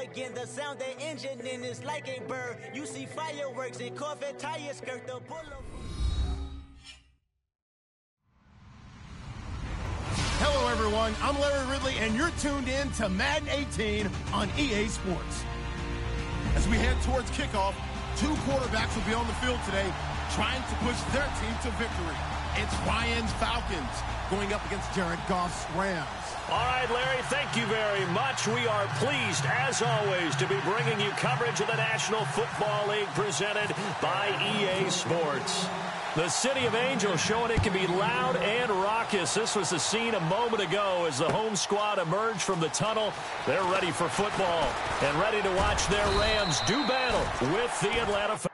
Again, the sound the engine in is like a bird. You see fireworks and Corvette tires skirt the boulevard. Hello, everyone. I'm Larry Ridley, and you're tuned in to Madden 18 on EA Sports. As we head towards kickoff, two quarterbacks will be on the field today trying to push their team to victory. It's Ryan's Falcons going up against Jared Goff's Rams. All right, Larry, thank you very much. We are pleased, as always, to be bringing you coverage of the National Football League presented by EA Sports. The City of Angels showing it can be loud and raucous. This was the scene a moment ago as the home squad emerged from the tunnel. They're ready for football and ready to watch their Rams do battle with the Atlanta Falcons.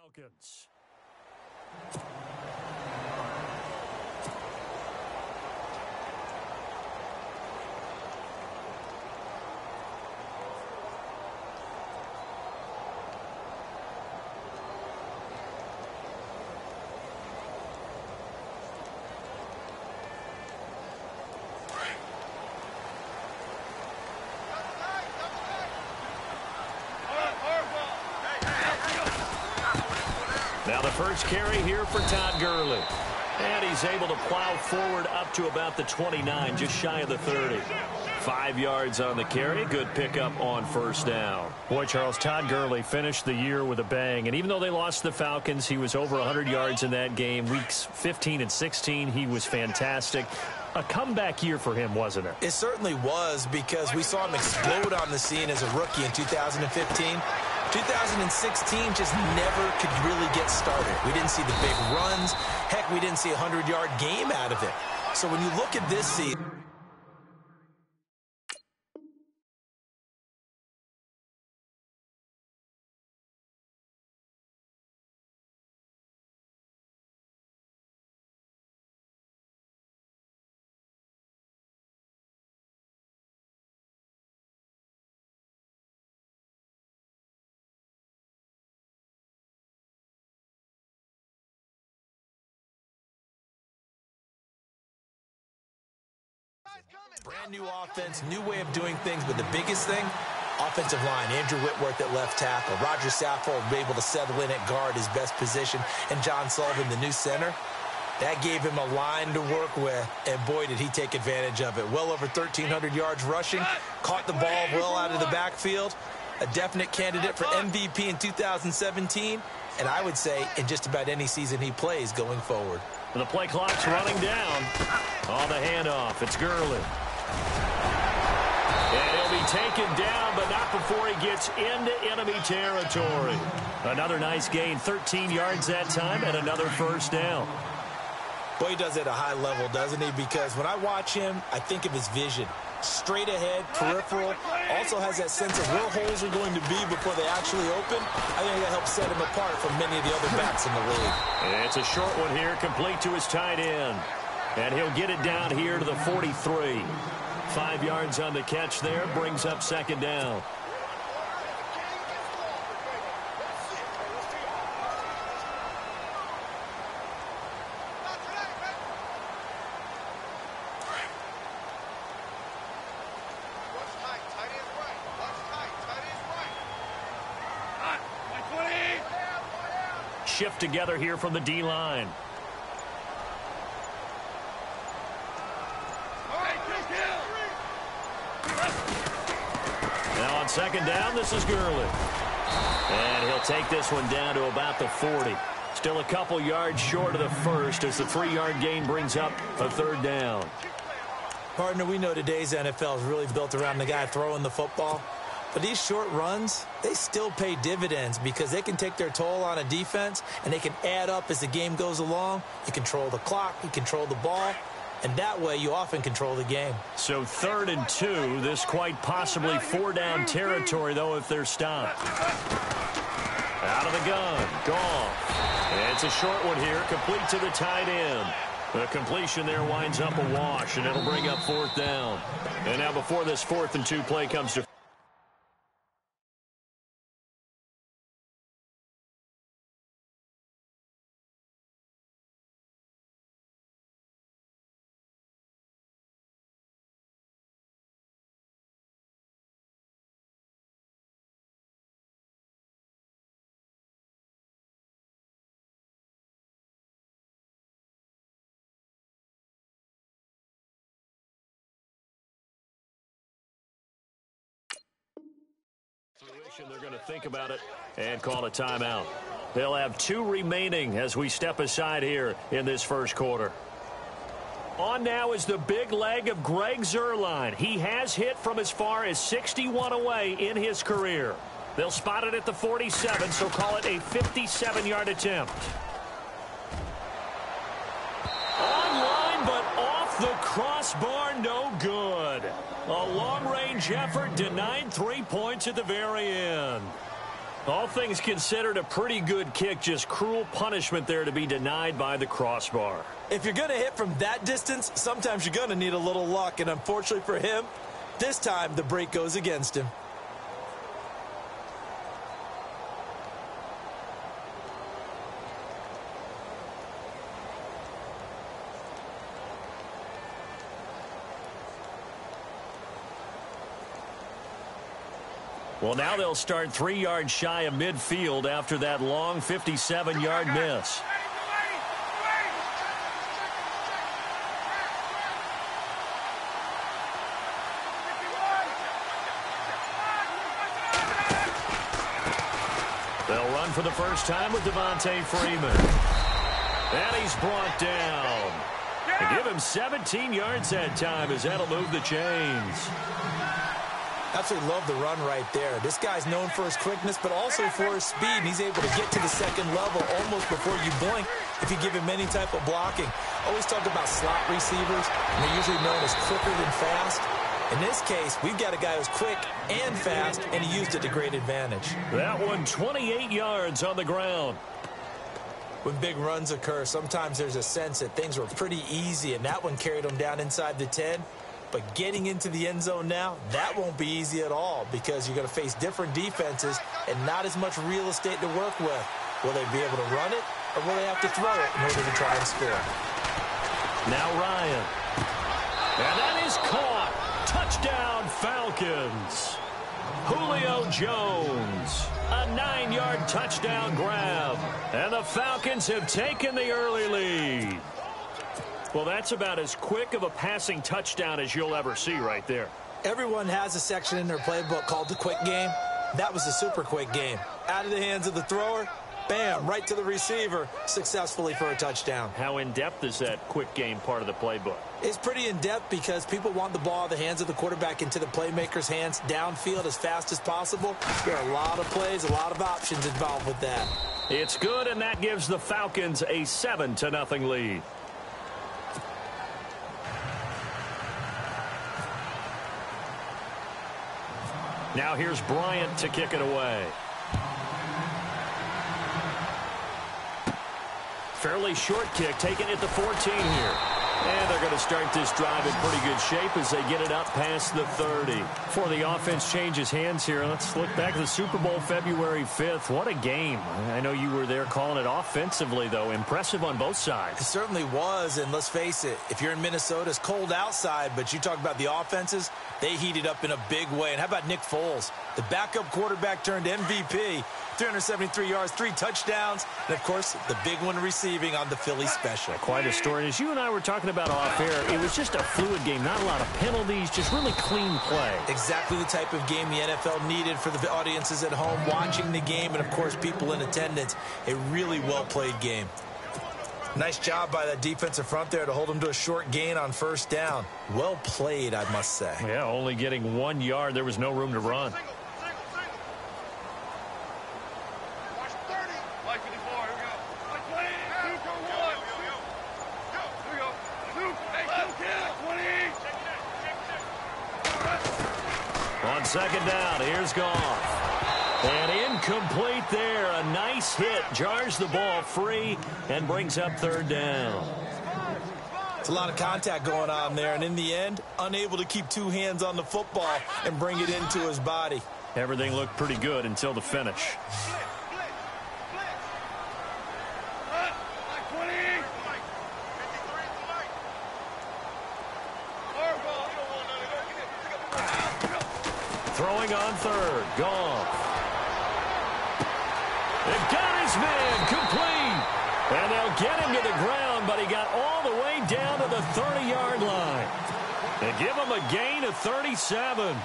Falcons. Now the first carry here for Todd Gurley. And he's able to plow forward up to about the 29, just shy of the 30. 5 yards on the carry. Good pickup on first down. Boy, Charles, Todd Gurley finished the year with a bang. And even though they lost the Falcons, he was over 100 yards in that game. Weeks 15 and 16, he was fantastic. A comeback year for him, wasn't it? It certainly was, because we saw him explode on the scene as a rookie in 2015. 2016 just never could really get started. We didn't see the big runs. Heck, we didn't see a 100-yard game out of it. So when you look at this season, brand new offense, new way of doing things, but the biggest thing, offensive line. Andrew Whitworth at left tackle. Roger Saffold able to settle in at guard, his best position, and John Sullivan, the new center. That gave him a line to work with, and boy, did he take advantage of it. Well over 1,300 yards rushing, caught the ball well out of the backfield. A definite candidate for MVP in 2017, and I would say in just about any season he plays going forward. The play clock's running down. On the handoff, it's Gurley. And he'll be taken down, but not before he gets into enemy territory. Another nice gain, 13 yards that time, and another first down. Boy, he does it at a high level, doesn't he? Because when I watch him, I think of his vision. Straight ahead, peripheral, also has that sense of where holes are going to be before they actually open. I think that helps set him apart from many of the other backs in the league. And it's a short one here, complete to his tight end. And he'll get it down here to the 43. 5 yards on the catch there, brings up second down. shift together here from the D-line. Now on second down, this is Gurley. And he'll take this one down to about the 40. Still a couple yards short of the first as the 3-yard gain brings up a third down. Partner, we know today's NFL is really built around the guy throwing the football. But these short runs, they still pay dividends because they can take their toll on a defense and they can add up as the game goes along. You control the clock, you control the ball, and that way you often control the game. So 3rd and 2, this quite possibly 4-down territory, though, if they're stopped. Out of the gun, Goff. It's a short one here, complete to the tight end. The completion there winds up a wash, and it'll bring up 4th down. And now before this 4th and 2 play comes to they're going to think about it and call a timeout. They'll have 2 remaining as we step aside here in this first quarter. On now is the big leg of Greg Zuerlein. He has hit from as far as 61 away in his career. They'll spot it at the 47, so call it a 57-yard attempt. Online, but off the crossbar, no good. A long-range effort denied 3 points at the very end. All things considered, a pretty good kick, just cruel punishment there to be denied by the crossbar. If you're going to hit from that distance, sometimes you're going to need a little luck, and unfortunately for him, this time the break goes against him. Well, now they'll start 3 yards shy of midfield after that long 57-yard miss. They'll run for the first time with Devontae Freeman. And he's brought down. They give him 17 yards that time as that'll move the chains. Absolutely love the run right there. This guy's known for his quickness, but also for his speed. And he's able to get to the second level almost before you blink if you give him any type of blocking. Always talk about slot receivers, and they're usually known as quicker than fast. In this case, we've got a guy who's quick and fast, and he used it to great advantage. That one 28 yards on the ground. When big runs occur, sometimes there's a sense that things were pretty easy, and that one carried him down inside the 10. But getting into the end zone now, that won't be easy at all because you're going to face different defenses and not as much real estate to work with. Will they be able to run it, or will they have to throw it in order to try and score? Now Ryan. And that is caught. Touchdown, Falcons. Julio Jones. A 9-yard touchdown grab. And the Falcons have taken the early lead. Well, that's about as quick of a passing touchdown as you'll ever see right there. Everyone has a section in their playbook called the quick game. That was a super quick game. Out of the hands of the thrower, bam, right to the receiver, successfully for a touchdown. How in-depth is that quick game part of the playbook? It's pretty in-depth because people want the ball out of the hands of the quarterback into the playmaker's hands downfield as fast as possible. There are a lot of plays, a lot of options involved with that. It's good, and that gives the Falcons a 7-0 lead. Now here's Bryant to kick it away. Fairly short kick taken at the 14 here. And they're going to start this drive in pretty good shape as they get it up past the 30. Before the offense changes hands here, let's look back at the Super Bowl February 5th. What a game. I know you were there calling it offensively, though. Impressive on both sides. It certainly was, and let's face it, if you're in Minnesota, it's cold outside, but you talk about the offenses, they heated up in a big way. And how about Nick Foles? The backup quarterback turned MVP, 373 yards, 3 touchdowns, and, of course, the big one receiving on the Philly special. Quite a story. And as you and I were talking about off air, it was just a fluid game, not a lot of penalties, just really clean play. Exactly the type of game the NFL needed for the audiences at home watching the game and, of course, people in attendance. A really well-played game. Nice job by that defensive front there to hold them to a short gain on first down. Well played, I must say. Yeah, only getting 1 yard. There was no room to run. On second down, here's Goff. And incomplete there. A nice hit. Jars the ball free and brings up third down. It's a lot of contact going on there, and in the end, unable to keep 2 hands on the football and bring it into his body. Everything looked pretty good until the finish. Throwing on third. Goff. They've got his man complete. And they'll get him to the ground, but he got all the way down to the 30-yard line. They give him a gain of 37.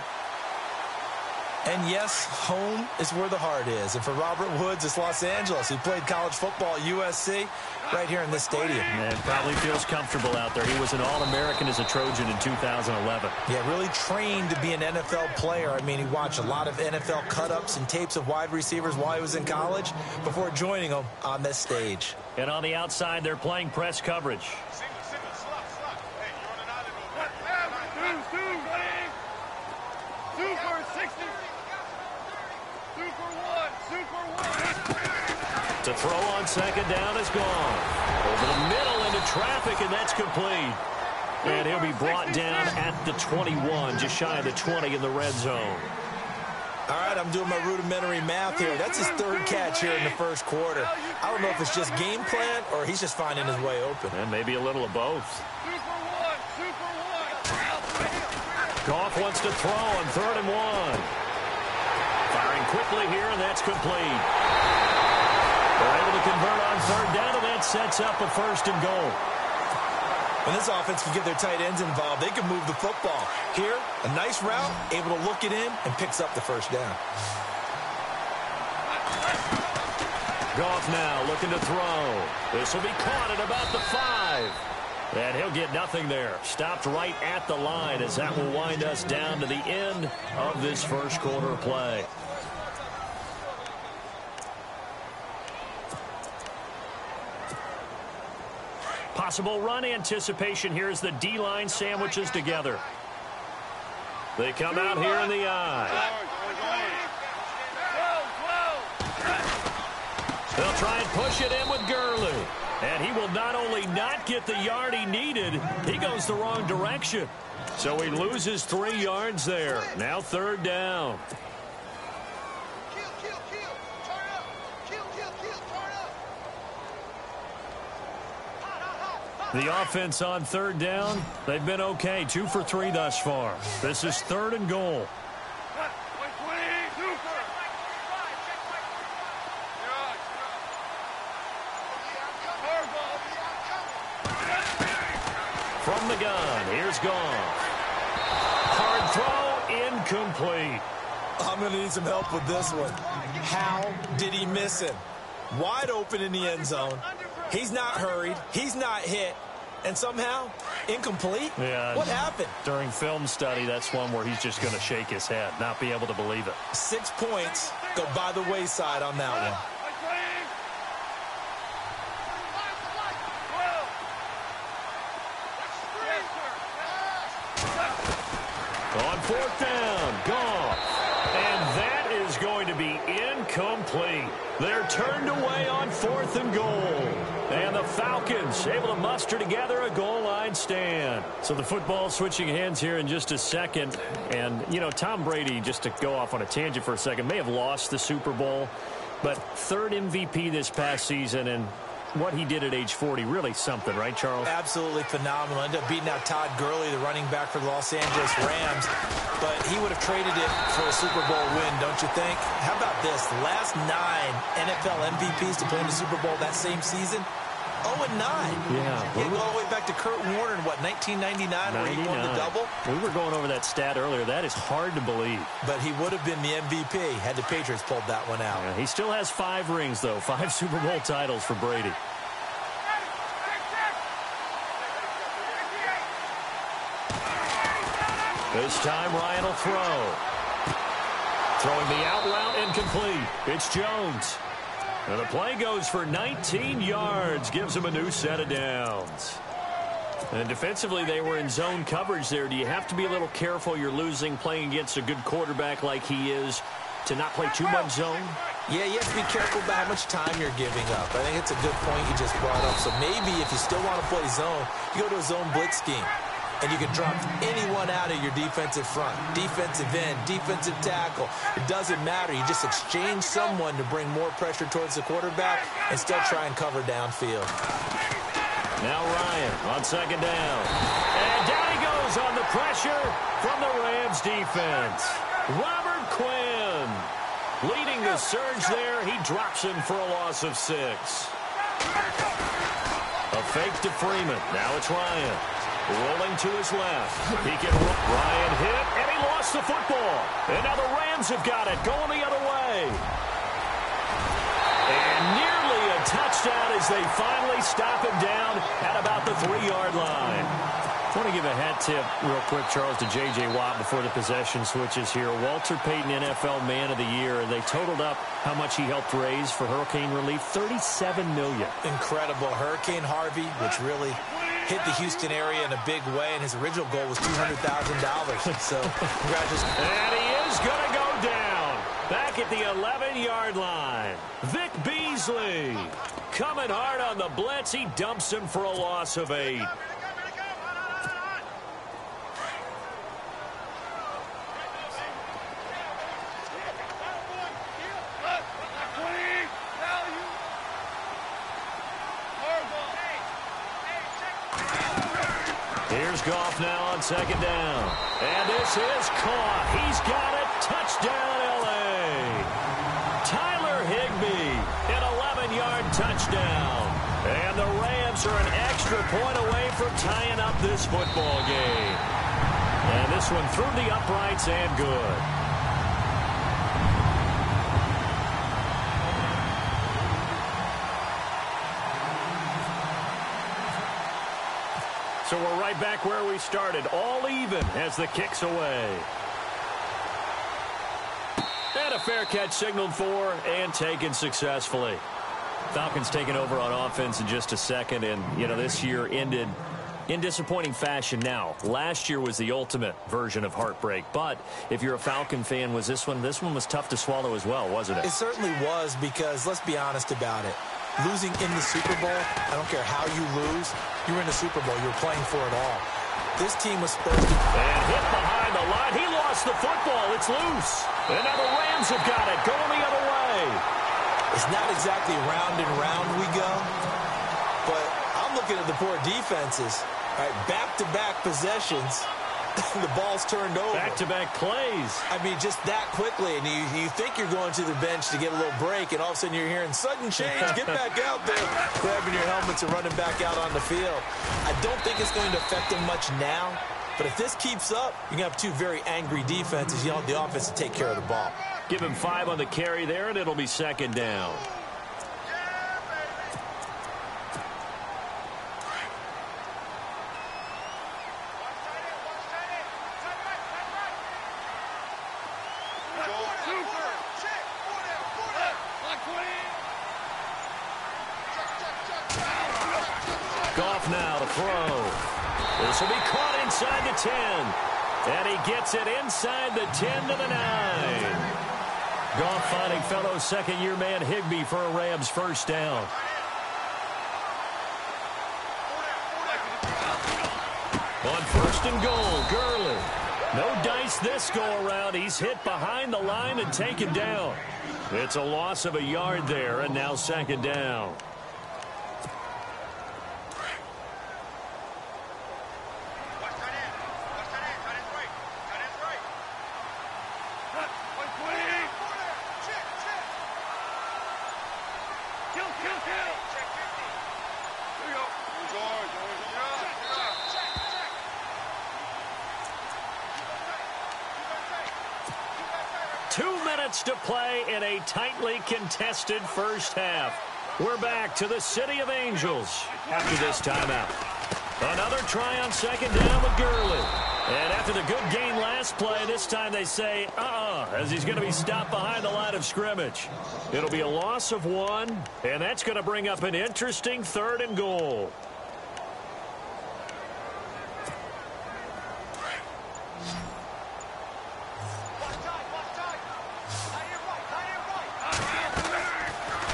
And yes, home is where the heart is. And for Robert Woods, it's Los Angeles. He played college football at USC right here in this stadium. And probably feels comfortable out there. He was an All-American as a Trojan in 2011. Yeah, really trained to be an NFL player. I mean, he watched a lot of NFL cut-ups and tapes of wide receivers while he was in college before joining them on this stage. And on the outside, they're playing press coverage. To throw on second down is gone. Over the middle into traffic, and that's complete. And he'll be brought down at the 21, just shy of the 20 in the red zone. All right, I'm doing my rudimentary math here. That's his 3rd catch here in the first quarter. I don't know if it's just game plan or he's just finding his way open. And maybe a little of both. Goff wants to throw on 3rd and 1. Firing quickly here, and that's complete. They're able to convert on 3rd down, and that sets up a 1st and goal. When this offense can get their tight ends involved, they can move the football. Here, a nice route, able to look it in, and picks up the 1st down. Goff now looking to throw. This will be caught at about the 5. And he'll get nothing there. Stopped right at the line as that will wind us down to the end of this first quarter of play. Possible run anticipation here as the D-line sandwiches together. They come out here in the eye. They'll try and push it in with Gurley. And he will not only not get the yard he needed, he goes the wrong direction. So he loses 3 yards there. Now 3rd down. The offense on 3rd down, they've been okay. 2 for 3 thus far. This is 3rd and goal. From the gun, here's Goff. Hard throw, incomplete. I'm going to need some help with this one. How did he miss him? Wide open in the end zone. He's not hurried. He's not hit. And somehow, incomplete? Yeah. What happened? During film study, that's one where he's just going to shake his head, not be able to believe it. 6 points go by the wayside on that one. On 4th down, Goff. And that is going to be incomplete. They're turned away on 4th and goal. And the Falcons able to muster together a goal line stand. So the football switching hands here in just a second. And, you know, Tom Brady, just to go off on a tangent for a second, may have lost the Super Bowl, but third MVP this past season, and what he did at age 40, really something, right, Charles? Absolutely phenomenal. Ended up beating out Todd Gurley, the running back for the Los Angeles Rams, but he would have traded it for a Super Bowl win, don't you think? How about this? The last 9 NFL MVPs to play in the Super Bowl that same season, 0-9. Yeah. You go all the way back to Kurt Warner in, what, 1999, where he won the double? We were going over that stat earlier. That is hard to believe. But he would have been the MVP had the Patriots pulled that one out. Yeah, he still has 5 rings, though. 5 Super Bowl titles for Brady. This time, Ryan will throw. Throwing the out route incomplete. It's Jones. And the play goes for 19 yards. Gives him a new set of downs. And defensively, they were in zone coverage there. Do you have to be a little careful? You're losing playing against a good quarterback like he is to not play too much zone? Yeah, you have to be careful about how much time you're giving up. I think it's a good point you just brought up. So maybe if you still want to play zone, you go to a zone blitz scheme. And you can drop anyone out of your defensive front. Defensive end, defensive tackle. It doesn't matter. You just exchange someone to bring more pressure towards the quarterback and still try and cover downfield. Now Ryan on second down. And down he goes on the pressure from the Rams defense. Robert Quinn leading the surge there. He drops him for a loss of 6. A fake to Freeman. Now it's Ryan. Rolling to his left. He can Ryan hit, and he lost the football. And now the Rams have got it, going the other way. And nearly a touchdown as they finally stop him down at about the 3-yard line. I want to give a hat tip real quick, Charles, to J.J. Watt before the possession switches here. Walter Payton, NFL Man of the Year, and they totaled up how much he helped raise for hurricane relief, $37 million. Incredible. Hurricane Harvey, which really hit the Houston area in a big way, and his original goal was $200,000. So, congratulations. And he is going to go down back at the 11-yard line. Vic Beasley coming hard on the blitz. He dumps him for a loss of 8. Here's Goff now on second down. And this is caught. He's got it. Touchdown, L.A. Tyler Higbee, an 11-yard touchdown. And the Rams are an extra point away from tying up this football game. And this one through the uprights and good. So we're right back where we started, all even as the kick's away. And a fair catch signaled for and taken successfully. Falcons taking over on offense in just a second, and, you know, this year ended in disappointing fashion. Now, last year was the ultimate version of heartbreak, but if you're a Falcon fan, was this one was tough to swallow as well, wasn't it? It certainly was, because let's be honest about it. Losing in the Super Bowl, I don't care how you lose, you're in the Super Bowl. You're playing for it all. This team was supposed to... And hit behind the line. He lost the football. It's loose. And now the Rams have got it, going the other way. It's not exactly round and round we go, but I'm looking at the poor defenses. All right, back-to-back possessions. The ball's turned over. Back-to-back plays. I mean, just that quickly. And you think you're going to the bench to get a little break, and all of a sudden you're hearing sudden change. Get back out there. Grabbing your helmets and running back out on the field. I don't think it's going to affect them much now. But if this keeps up, you're going to have 2 very angry defenses. You want the offense to take care of the ball. Give him 5 on the carry there, and it'll be second down. Goff now to throw. This will be caught inside the 10. And he gets it inside the 10 to the 9. Goff finding fellow second-year man Higbee for a Rams first down. On first and goal, Gurley. No dice this go-around. He's hit behind the line and taken down. It's a loss of a yard there, and now second down. To play in a tightly contested first half. We're back to the City of Angels after this timeout. Another try on second down with Gurley. And after the good gain last play, this time they say, as he's going to be stopped behind the line of scrimmage. It'll be a loss of 1, and that's going to bring up an interesting third and goal.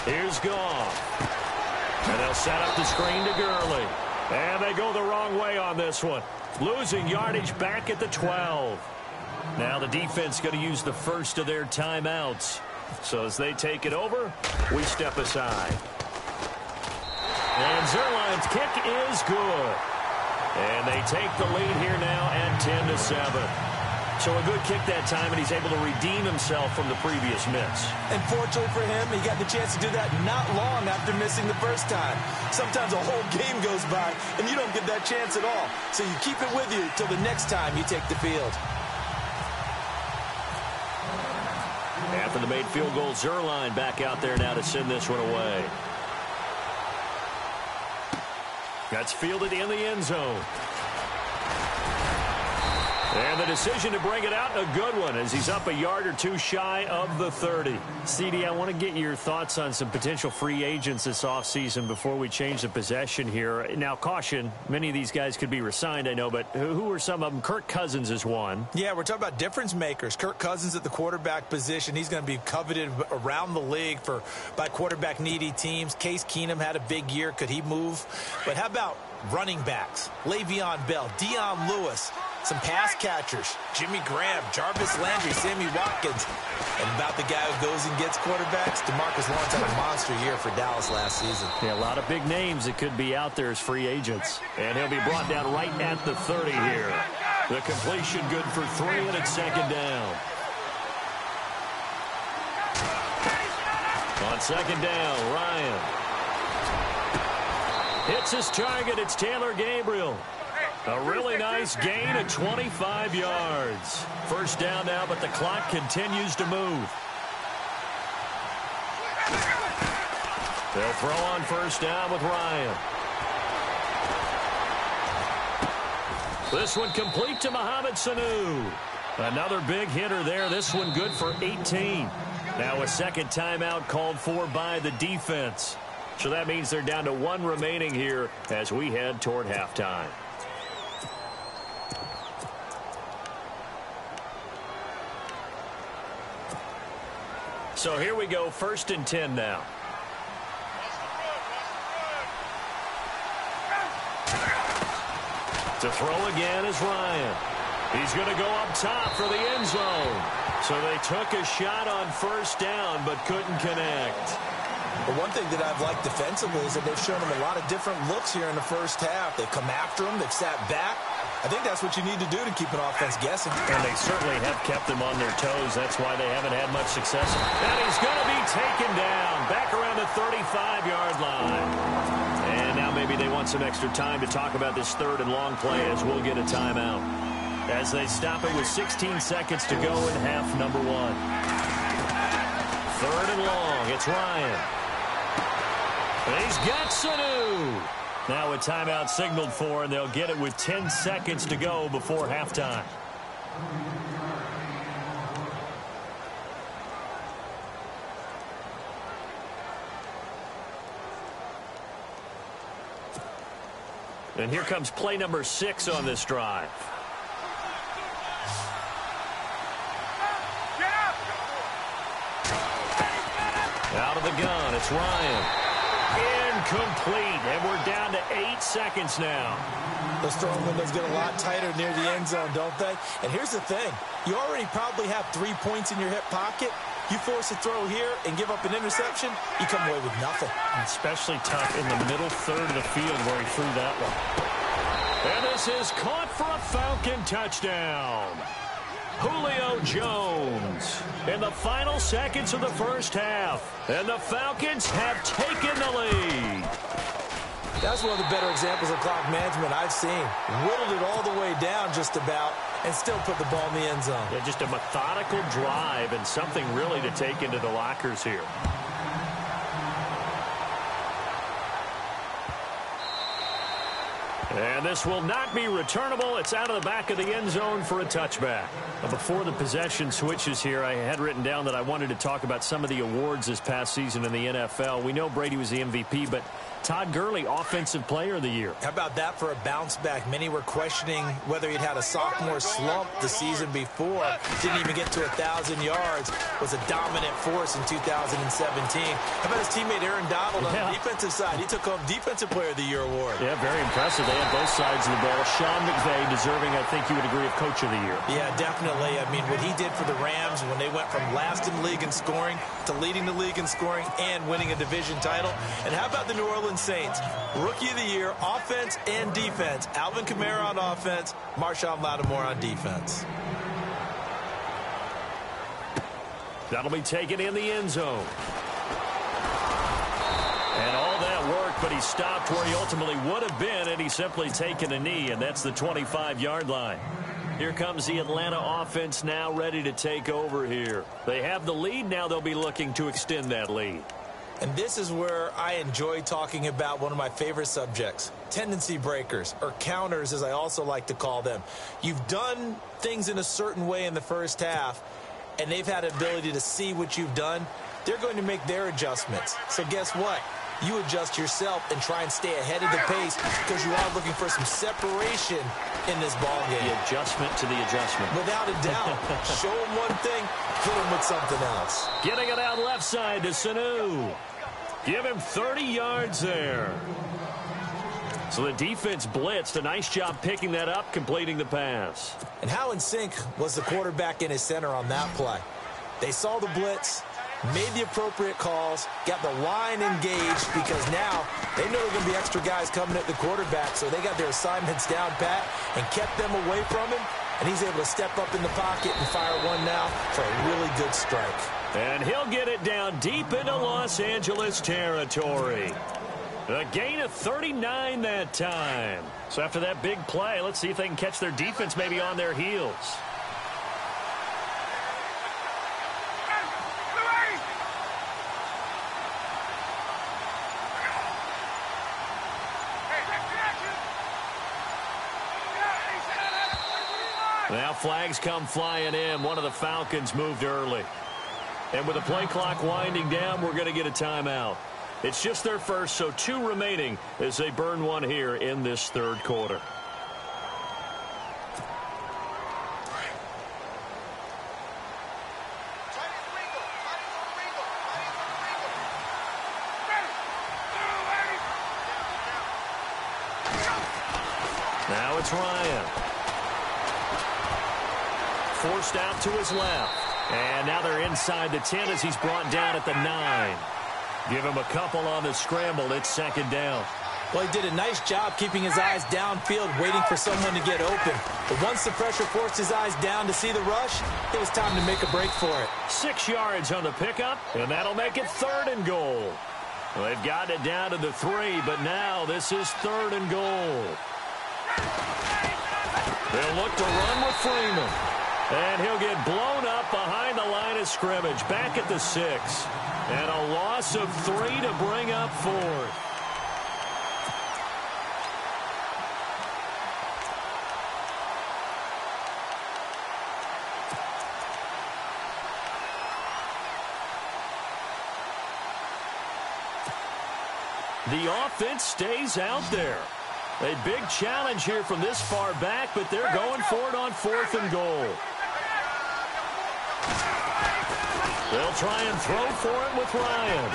Here's Goff. And they'll set up the screen to Gurley. And they go the wrong way on this one. Losing yardage back at the 12. Now the defense going to use the first of their timeouts. So as they take it over, we step aside. And Zerline's kick is good. And they take the lead here now at 10-7. So a good kick that time, and he's able to redeem himself from the previous miss. And fortunately for him, he got the chance to do that not long after missing the first time. Sometimes a whole game goes by, and you don't get that chance at all. So you keep it with you till the next time you take the field. After the made field goal, Zerline back out there now to send this one away. That's fielded in the end zone. And the decision to bring it out, a good one, as he's up a yard or two shy of the 30. CD, I want to get your thoughts on some potential free agents this offseason before we change the possession here. Now, caution, many of these guys could be re-signed, I know, but who are some of them? Kirk Cousins is one. Yeah, we're talking about difference makers. Kirk Cousins at the quarterback position. He's going to be coveted around the league by quarterback-needy teams. Case Keenum had a big year. Could he move? But how about running backs? Le'Veon Bell, Dion Lewis, some pass catchers, Jimmy Graham, Jarvis Landry, Sammy Watkins. And about the guy who goes and gets quarterbacks, DeMarcus Lawrence had a monster year for Dallas last season. Yeah, a lot of big names that could be out there as free agents. And he'll be brought down right at the 30 here. The completion good for 3, and it's second down. On second down, Ryan hits his target. It's Taylor Gabriel. A really nice gain of 25 yards. First down now, but the clock continues to move. They'll throw on first down with Ryan. This one complete to Mohamed Sanu. Another big hitter there. This one good for 18. Now a second timeout called for by the defense. So that means they're down to 1 remaining here as we head toward halftime. So here we go, 1st and 10 now. To throw again is Ryan. He's going to go up top for the end zone. So they took a shot on first down but couldn't connect. But one thing that I've liked defensively is that they've shown him a lot of different looks here in the first half. They've come after him. They've sat back. I think that's what you need to do to keep an offense guessing. And they certainly have kept them on their toes. That's why they haven't had much success. And he's going to be taken down back around the 35-yard line. And now maybe they want some extra time to talk about this third and long play as we'll get a timeout. As they stop it with 16 seconds to go in half number 1. 3rd and long. It's Ryan. And he's got Sanu. Now a timeout signaled for, and they'll get it with 10 seconds to go before halftime. And here comes play number 6 on this drive. Out of the gun, it's Ryan. incomplete, and we're down to 8 seconds now. Those throwing windows get a lot tighter near the end zone, don't they? And here's the thing. You already probably have 3 points in your hip pocket. You force a throw here and give up an interception, you come away with nothing. Especially tough in the middle third of the field where he threw that one. And this is caught for a Falcon touchdown. Julio Jones in the final seconds of the first half. And the Falcons have taken the lead. That's one of the better examples of clock management I've seen. Whittled it all the way down just about and still put the ball in the end zone. Yeah, just a methodical drive and something really to take into the lockers here. And this will not be returnable. It's out of the back of the end zone for a touchback. Now, before the possession switches here, I had written down that I wanted to talk about some of the awards this past season in the NFL. We know Brady was the MVP, but Todd Gurley, Offensive Player of the Year. How about that for a bounce back? Many were questioning whether he'd had a sophomore slump the season before. Didn't even get to 1,000 yards. Was a dominant force in 2017. How about his teammate Aaron Donald on the defensive side? He took home Defensive Player of the Year award. Yeah, very impressive. They had both sides of the ball. Sean McVay deserving, I think you would agree, of Coach of the Year. Yeah, definitely. I mean, what he did for the Rams when they went from last in the league in scoring to leading the league in scoring and winning a division title. And how about the New Orleans Saints? Rookie of the Year, offense and defense. Alvin Kamara on offense, Marshawn Lattimore on defense. That'll be taken in the end zone. And all that work, but he stopped where he ultimately would have been, and he's simply taken a knee, and that's the 25-yard line. Here comes the Atlanta offense now ready to take over here. They have the lead. Now they'll be looking to extend that lead. And this is where I enjoy talking about one of my favorite subjects, tendency breakers, or counters as I also like to call them. You've done things in a certain way in the first half, and they've had an ability to see what you've done. They're going to make their adjustments. So guess what? You adjust yourself and try and stay ahead of the pace because you are looking for some separation in this ball game. The adjustment to the adjustment. Without a doubt. Show them one thing, hit them with something else. Getting it out left side to Sanu. Give him 30 yards there. So the defense blitzed. A nice job picking that up, completing the pass. And how in sync was the quarterback and his center on that play? They saw the blitz, made the appropriate calls, got the line engaged because now they know there are going to be extra guys coming at the quarterback, so they got their assignments down pat and kept them away from him, and he's able to step up in the pocket and fire one now for a really good strike. And he'll get it down deep into Los Angeles territory. A gain of 39 that time. So after that big play, let's see if they can catch their defense maybe on their heels. Now flags come flying in. One of the Falcons moved early. And with the play clock winding down, we're going to get a timeout. It's just their first, so 2 remaining as they burn one here in this third quarter. Now it's Ryan. Forced out to his left. And now they're inside the 10 as he's brought down at the 9. Give him a couple on the scramble. It's second down. Well, he did a nice job keeping his eyes downfield, waiting for someone to get open. But once the pressure forced his eyes down to see the rush, it was time to make a break for it. 6 yards on the pickup, and that'll make it 3rd and goal. Well, they've gotten it down to the 3, but now this is 3rd and goal. They'll look to run with Freeman. And he'll get blown up behind the line of scrimmage. Back at the 6. And a loss of 3 to bring up 4th. The offense stays out there. A big challenge here from this far back, but they're going for it on 4th and goal. They'll try and throw for it with Ryan.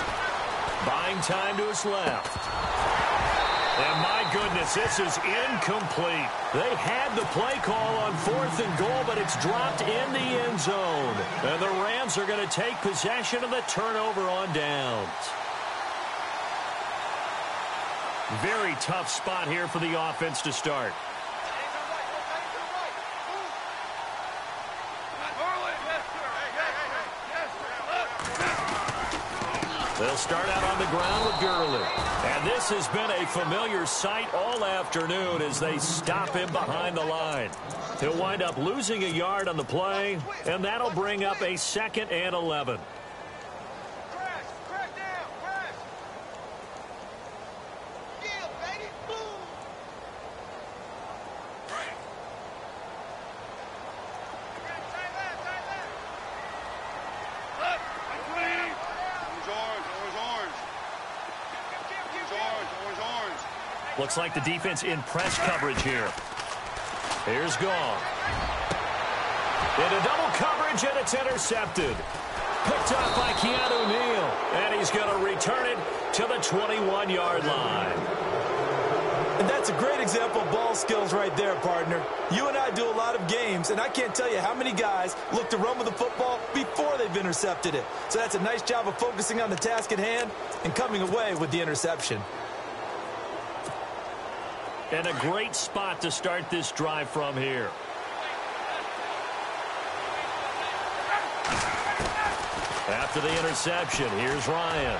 Buying time to his left. And my goodness, this is incomplete. They had the play call on 4th and goal, but it's dropped in the end zone. And the Rams are going to take possession of the turnover on downs. Very tough spot here for the offense to start. They'll start out on the ground with Gurley. And this has been a familiar sight all afternoon as they stop him behind the line. He'll wind up losing a yard on the play, and that'll bring up a 2nd and 11. Looks like the defense in press coverage here. Here's Goff. Into double coverage, and it's intercepted. Picked up by Keanu Neal. And he's going to return it to the 21-yard line. And that's a great example of ball skills right there, partner. You and I do a lot of games, and I can't tell you how many guys look to run with the football before they've intercepted it. So that's a nice job of focusing on the task at hand and coming away with the interception. And a great spot to start this drive from here. After the interception, here's Ryan.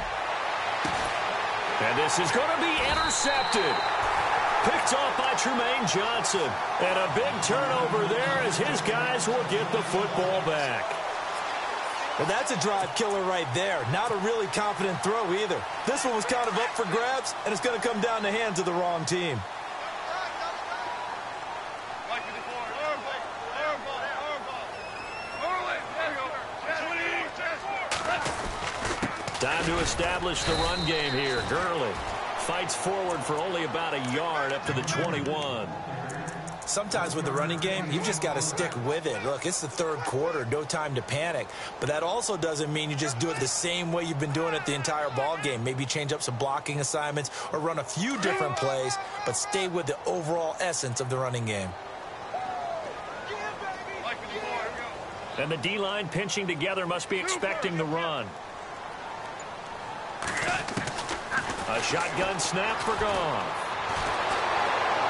And this is going to be intercepted. Picked off by Trumaine Johnson. And a big turnover there as his guys will get the football back. Well, that's a drive killer right there. Not a really confident throw either. This one was kind of up for grabs, and it's going to come down the hands of the wrong team. Time to establish the run game here. Gurley fights forward for only about a yard up to the 21. Sometimes with the running game, you've just got to stick with it. Look, it's the third quarter, no time to panic. But that also doesn't mean you just do it the same way you've been doing it the entire ball game. Maybe change up some blocking assignments or run a few different plays, but stay with the overall essence of the running game. And the D-line pinching together must be expecting the run. A shotgun snap for Goff.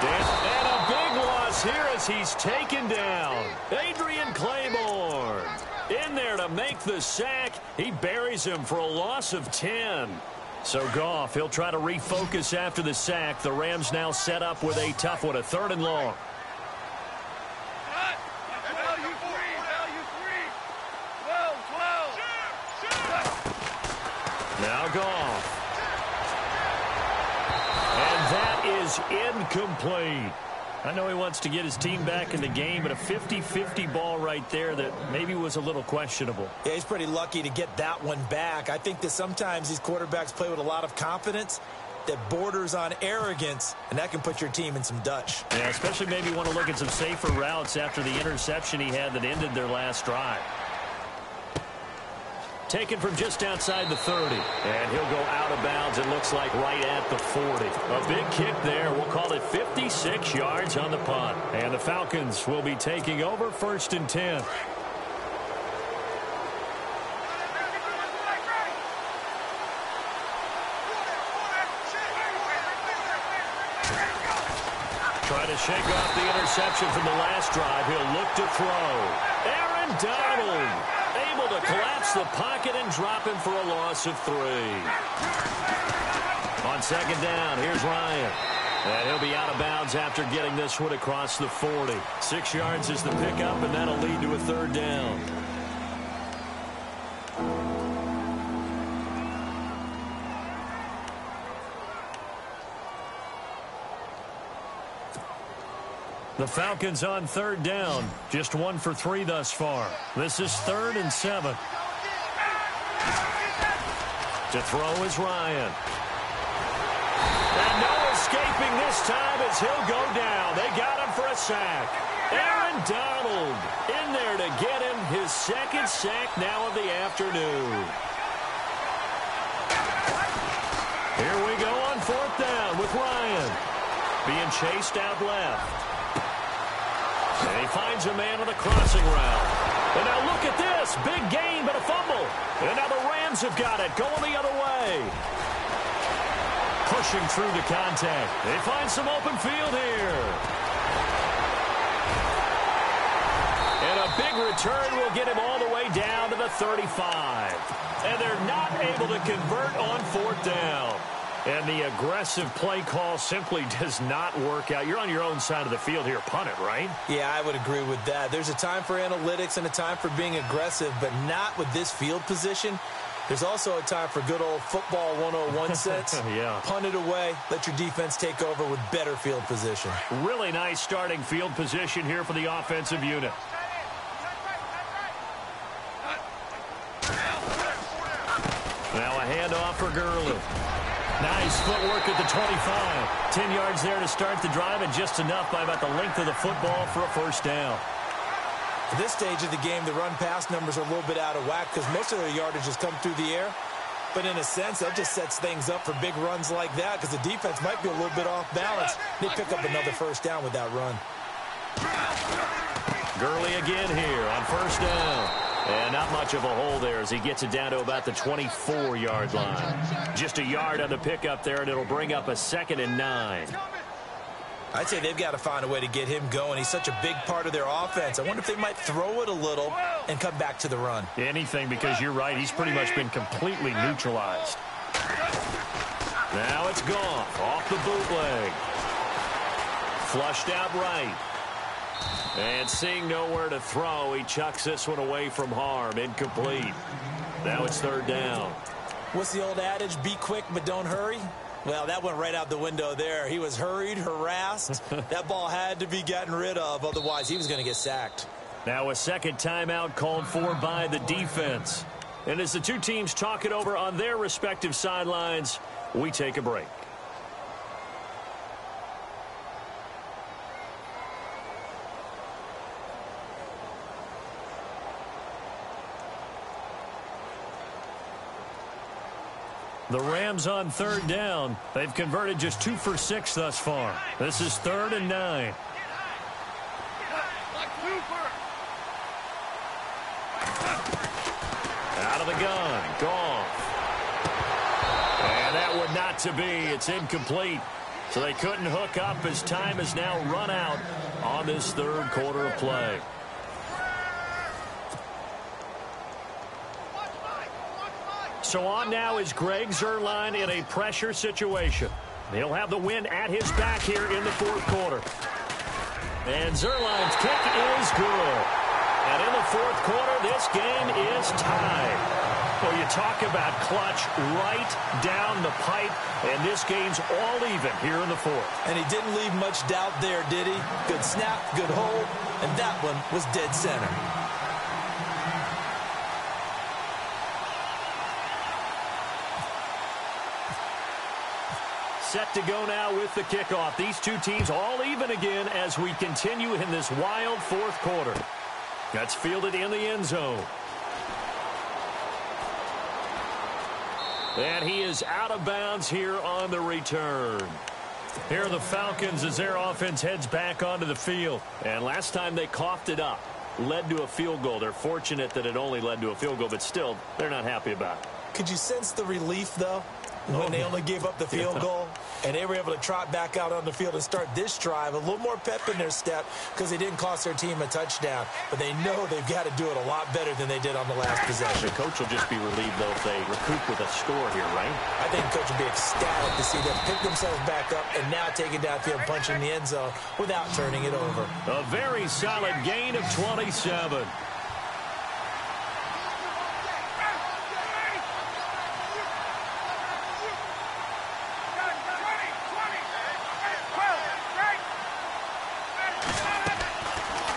And a big loss here as he's taken down. Adrian Claiborne in there to make the sack. He buries him for a loss of 10. So Goff, he'll try to refocus after the sack. The Rams now set up with a tough one, a 3rd and long. Now Goff. And that is incomplete. I know he wants to get his team back in the game, but a 50-50 ball right there that maybe was a little questionable. Yeah, he's pretty lucky to get that one back. I think that sometimes these quarterbacks play with a lot of confidence that borders on arrogance, and that can put your team in some Dutch. Yeah, especially maybe want to look at some safer routes after the interception he had that ended their last drive. Taken from just outside the 30. And he'll go out of bounds, it looks like, right at the 40. A big kick there. We'll call it 56 yards on the punt. And the Falcons will be taking over 1st and 10. Trying to shake off the interception from the last drive. He'll look to throw. Aaron Donald able to collapse the pocket and drop him for a loss of 3. On 2nd down, here's Ryan. And he'll be out of bounds after getting this one across the 40. 6 yards is the pickup, and that'll lead to a 3rd down. The Falcons on 3rd down. Just 1 for 3 thus far. This is 3rd and 7. To throw is Ryan. And no escaping this time as he'll go down. They got him for a sack. Aaron Donald in there to get him his 2nd sack now of the afternoon. Here we go on 4th down with Ryan. Being chased out left. And he finds a man on the crossing route. And now look at this. Big gain, but a fumble. And now the Rams have got it. Going the other way. Pushing through the contact. They find some open field here. And a big return will get him all the way down to the 35. And they're not able to convert on 4th down. And the aggressive play call simply does not work out. You're on your own side of the field here. Punt it, right? Yeah, I would agree with that. There's a time for analytics and a time for being aggressive, but not with this field position. There's also a time for good old football 101 sense. Yeah. Punt it away. Let your defense take over with better field position. Really nice starting field position here for the offensive unit. Now a handoff for Gurley. Nice footwork at the 25. 10 yards there to start the drive, and just enough by about the length of the football for a 1st down. At this stage of the game, the run-pass numbers are a little bit out of whack because most of their yardage has come through the air. But in a sense, that just sets things up for big runs like that because the defense might be a little bit off balance. They pick up another 1st down with that run. Gurley again here on 1st down. And not much of a hole there as he gets it down to about the 24-yard line. Just a yard on the pickup there, and it'll bring up a 2nd and 9. I'd say they've got to find a way to get him going. He's such a big part of their offense. I wonder if they might throw it a little and come back to the run. Anything, because you're right. He's pretty much been completely neutralized. Now it's gone. Off the bootleg. Flushed out right. And seeing nowhere to throw, he chucks this one away from harm. Incomplete. Now it's 3rd down. What's the old adage? Be quick, but don't hurry? Well, that went right out the window there. He was hurried, harassed. That ball had to be gotten rid of. Otherwise, he was going to get sacked. Now a 2nd timeout called for by the defense. And as the two teams talk it over on their respective sidelines, we take a break. The Rams on 3rd down. They've converted just 2 for 6 thus far. This is 3rd and 9. Out of the gun. Goff. And that would not to be. It's incomplete. So they couldn't hook up as time is now run out on this 3rd quarter of play. So on now is Greg Zuerlein in a pressure situation. He'll have the wind at his back here in the 4th quarter. And Zuerlein's kick is good. And in the 4th quarter, this game is tied. Well, you talk about clutch right down the pipe, and this game's all even here in the 4th. And he didn't leave much doubt there, did he? Good snap, good hold, and that one was dead center. Set to go now with the kickoff. These two teams all even again as we continue in this wild 4th quarter. That's fielded in the end zone. And he is out of bounds here on the return. Here are the Falcons as their offense heads back onto the field. And last time they coughed it up, led to a field goal. They're fortunate that it only led to a field goal, but still, they're not happy about it. Could you sense the relief, though, when they only gave up the field goal and they were able to trot back out on the field and start this drive? A little more pep in their step because they didn't cost their team a touchdown. But they know they've got to do it a lot better than they did on the last possession. The coach will just be relieved, though, if they recoup with a score here, right? I think the coach will be ecstatic to see them pick themselves back up and now take it downfield and punch in the end zone without turning it over. A very solid gain of 27.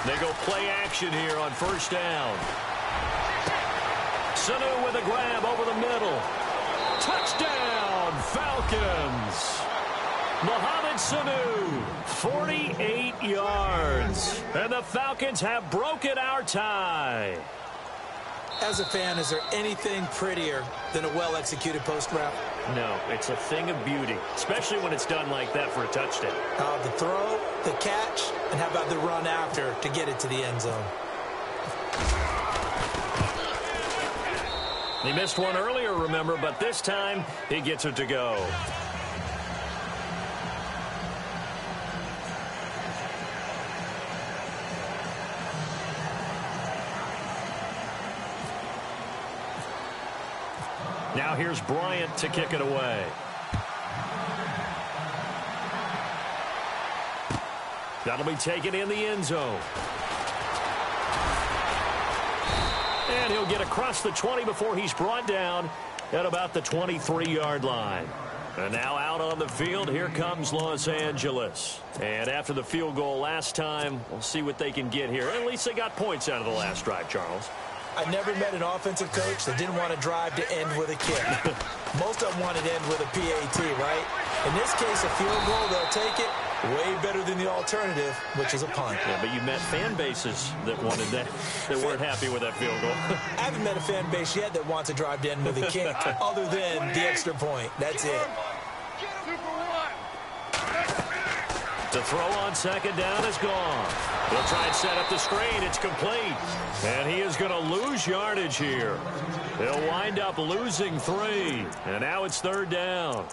They go play action here on 1st down. Sanu with a grab over the middle. Touchdown, Falcons. Mohamed Sanu, 48 yards. And the Falcons have broken our tie. As a fan, is there anything prettier than a well-executed post route? No, it's a thing of beauty, especially when it's done like that for a touchdown. The throw, the catch, and how about the run after to get it to the end zone? He missed one earlier, remember, but this time he gets it to go. Now here's Bryant to kick it away. That'll be taken in the end zone. And he'll get across the 20 before he's brought down at about the 23-yard line. And now out on the field, here comes Los Angeles. And after the field goal last time, we'll see what they can get here. At least they got points out of the last drive, Charles. I never met an offensive coach that didn't want to drive to end with a kick. Most of them wanted to end with a PAT, right? In this case, a field goal, they'll take it. Way better than the alternative, which is a punt. Yeah, but you met fan bases that wanted that, that weren't happy with that field goal. I haven't met a fan base yet that wants to drive to end with a kick, other than the extra point. That's it. The throw on second down is gone. He'll try and set up the screen. It's complete. And he is going to lose yardage here. He'll wind up losing 3. And now it's third down.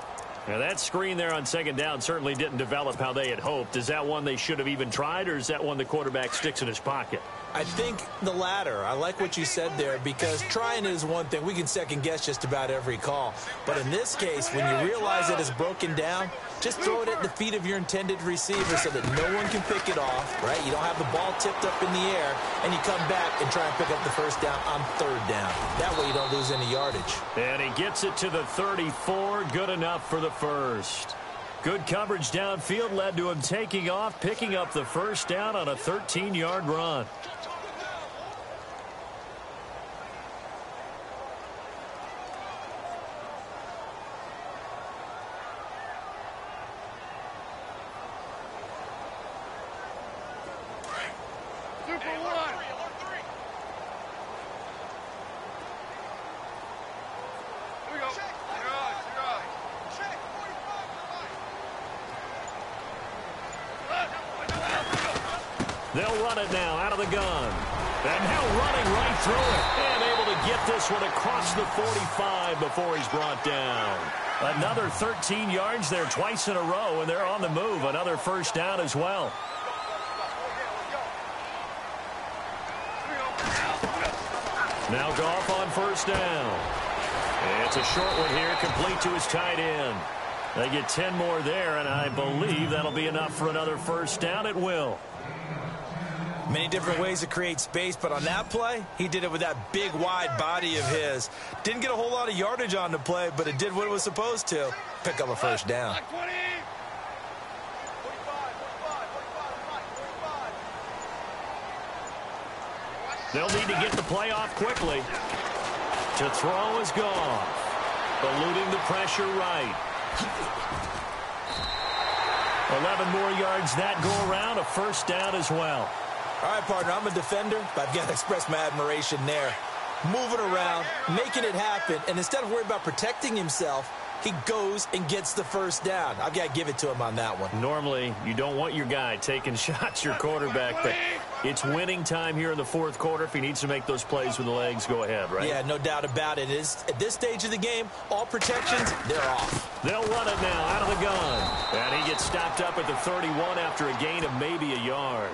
Now, that screen there on second down certainly didn't develop how they had hoped. Is that one they should have even tried, or is that one the quarterback sticks in his pocket? I think the latter. I like what you said there, because trying is one thing. We can second-guess just about every call. But in this case, when you realize that it's broken down, just throw it at the feet of your intended receiver so that no one can pick it off, right? You don't have the ball tipped up in the air, and you come back and try and pick up the first down on third down. That way you don't lose any yardage. And he gets it to the 34. Good enough for the first. Good coverage downfield led to him taking off, picking up the first down on a 13-yard run. They'll run it now out of the gun. And now running right through it. And able to get this one across the 45 before he's brought down. Another 13 yards there twice in a row, and they're on the move. Another first down as well. Now Goff on first down. It's a short one here, complete to his tight end. They get 10 more there, and I believe that'll be enough for another first down. It will. Many different ways to create space, but on that play, he did it with that big, wide body of his. Didn't get a whole lot of yardage on the play, but it did what it was supposed to. Pick up a first down. They'll need to get the play off quickly. To throw is gone. Eluding the pressure right. 11 more yards that go around. A first down as well. All right, partner, I'm a defender, but I've got to express my admiration there. Moving around, making it happen, and instead of worrying about protecting himself, he goes and gets the first down. I've got to give it to him on that one. Normally, you don't want your guy taking shots, your quarterback, but it's winning time here in the fourth quarter. If he needs to make those plays with the legs, go ahead, right? Yeah, no doubt about it. At this stage of the game, all protections, they're off. They'll run it now out of the gun. And he gets stopped up at the 31 after a gain of maybe a yard.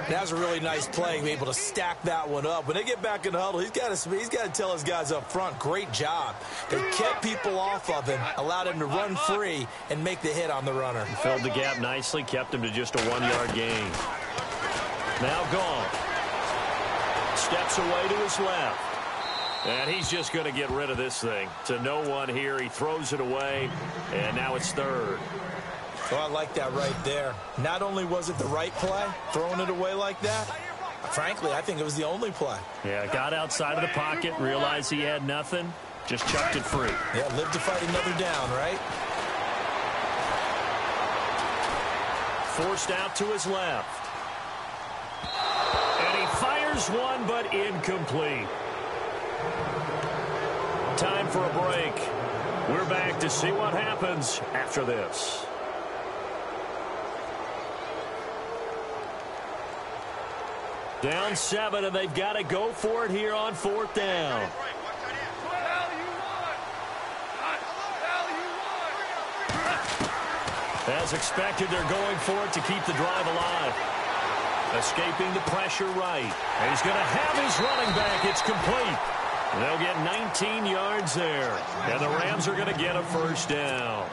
That was a really nice play, able to stack that one up. When they get back in the huddle, he's got to tell his guys up front, great job. They kept people off of him, allowed him to run free and make the hit on the runner. Filled the gap nicely, kept him to just a 1-yard gain. Now Goff steps away to his left. And he's just going to get rid of this thing. To no one here, he throws it away, and now it's third. Oh, I like that right there. Not only was it the right play, throwing it away like that, frankly, I think it was the only play. Yeah, got outside of the pocket, realized he had nothing, just chucked it free. Yeah, live to fight another down, right? Forced out to his left. And he fires one, but incomplete. Time for a break. We're back to see what happens after this. Down 7, and they've got to go for it here on 4th down. As expected, they're going for it to keep the drive alive. Escaping the pressure right. And he's going to have his running back. It's complete. They'll get 19 yards there. And the Rams are going to get a first down.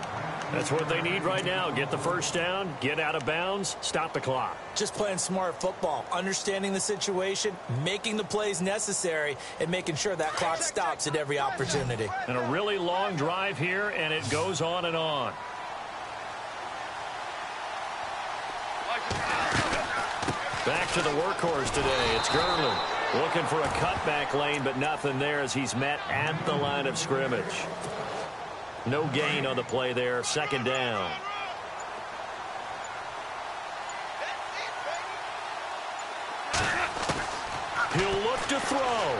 That's what they need right now. Get the first down, get out of bounds, stop the clock. Just playing smart football, understanding the situation, making the plays necessary, and making sure that clock stops at every opportunity. And a really long drive here, and it goes on and on. Back to the workhorse today. It's Garland looking for a cutback lane, but nothing there as he's met at the line of scrimmage. No gain on the play there. 2nd down. He'll look to throw.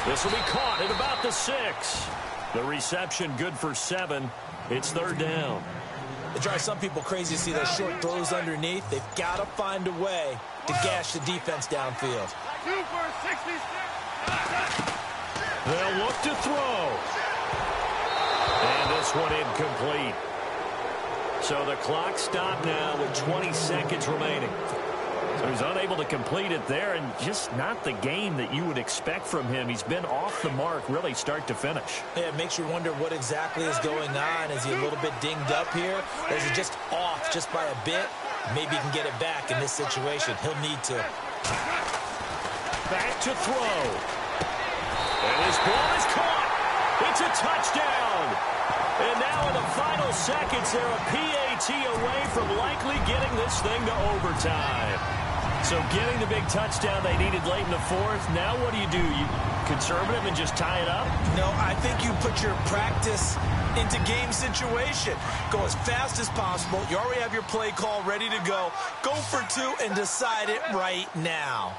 This will be caught at about the 6. The reception good for 7. It's 3rd down. It drives some people crazy to see those short throws underneath. They've got to find a way to gash the defense downfield. They'll look to throw. And this one incomplete. So the clock stopped now with 20 seconds remaining. So he's unable to complete it there, and just not the game that you would expect from him. He's been off the mark really start to finish. Yeah, it makes you wonder what exactly is going on. Is he a little bit dinged up here? Or is he just off just by a bit? Maybe he can get it back in this situation. He'll need to. Back to throw. And his ball is caught. It's a touchdown. And now in the final seconds, they're a PAT away from likely getting this thing to overtime. So getting the big touchdown they needed late in the 4th. Now what do? You conservative and just tie it up? No, I think you put your practice into game situation. Go as fast as possible. You already have your play call ready to go. Go for 2 and decide it right now.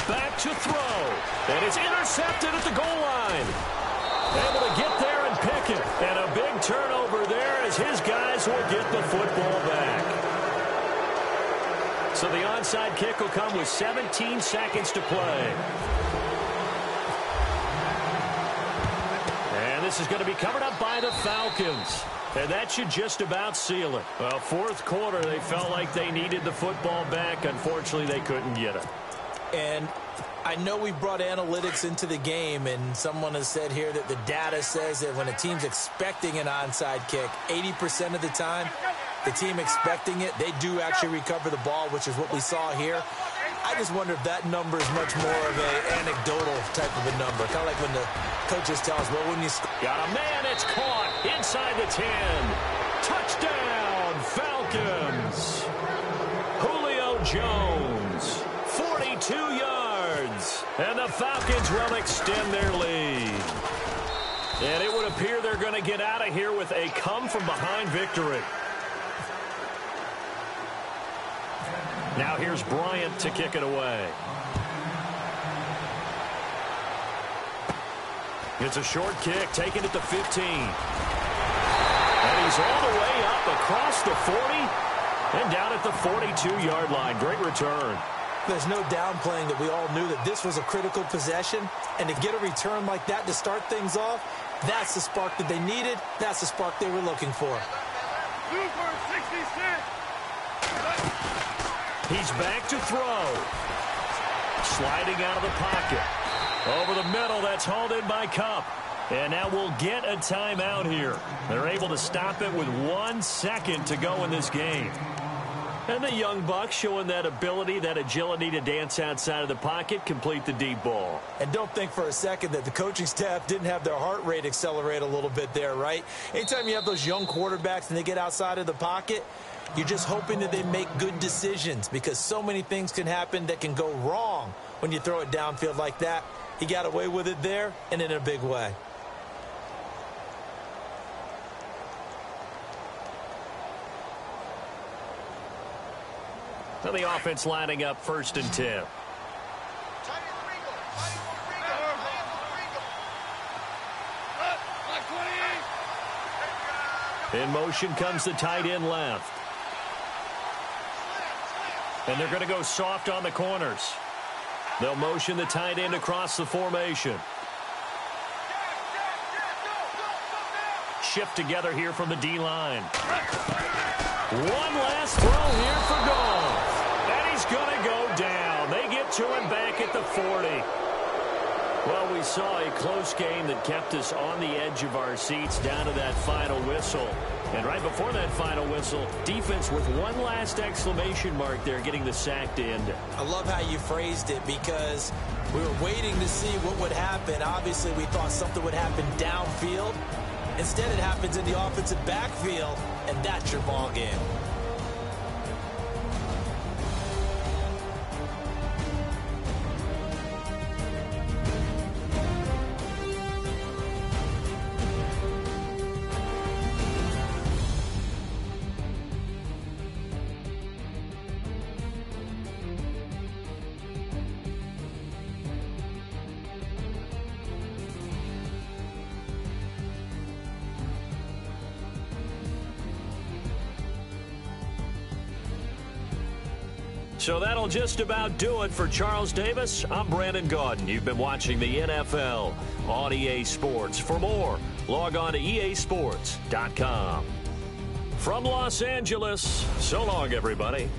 Back to throw. And it's intercepted at the goal line. Able to get there and pick it. And a big turnover there as his guys will get the football back. So the onside kick will come with 17 seconds to play. And this is going to be covered up by the Falcons. And that should just about seal it. Well, 4th quarter, they felt like they needed the football back. Unfortunately, they couldn't get it. And I know we brought analytics into the game, and someone has said here that the data says that when a team's expecting an onside kick, 80% of the time, the team expecting it, they do actually recover the ball, which is what we saw here. I just wonder if that number is much more of an anecdotal type of a number. Kind of like when the coaches tell us, well, when you... Got a man, it's caught inside the 10. Touchdown, Falcons. Julio Jones. 42 yards. And the Falcons will extend their lead. And it would appear they're going to get out of here with a come-from-behind victory. Now here's Bryant to kick it away. It's a short kick, taken at the 15. And he's all the way up across the 40 and down at the 42-yard line. Great return. There's no downplaying that we all knew that this was a critical possession, and to get a return like that to start things off, that's the spark that they needed. That's the spark they were looking for. He's back to throw. Sliding out of the pocket. Over the middle, that's hauled in by Kupp. And now we'll get a timeout here. They're able to stop it with 1 second to go in this game. And the young buck showing that ability, that agility to dance outside of the pocket, complete the deep ball. And don't think for a second that the coaching staff didn't have their heart rate accelerate a little bit there, right? Anytime you have those young quarterbacks and they get outside of the pocket, you're just hoping that they make good decisions, because so many things can happen that can go wrong when you throw it downfield like that. He got away with it there and in a big way. So the offense lining up 1st and 10. In motion comes the tight end left. And they're going to go soft on the corners. They'll motion the tight end across the formation. Shift together here from the D-line. One last throw here for Goff. And he's going to go down. They get to him back at the 40. Well, we saw a close game that kept us on the edge of our seats down to that final whistle. And right before that final whistle, defense with one last exclamation mark there, getting the sack to end it. I love how you phrased it, because we were waiting to see what would happen. Obviously, we thought something would happen downfield. Instead, it happens in the offensive backfield, and that's your ball game. So that'll just about do it for Charles Davis. I'm Brandon Gaudin. You've been watching the NFL on EA Sports. For more, log on to EASports.com. From Los Angeles, so long, everybody.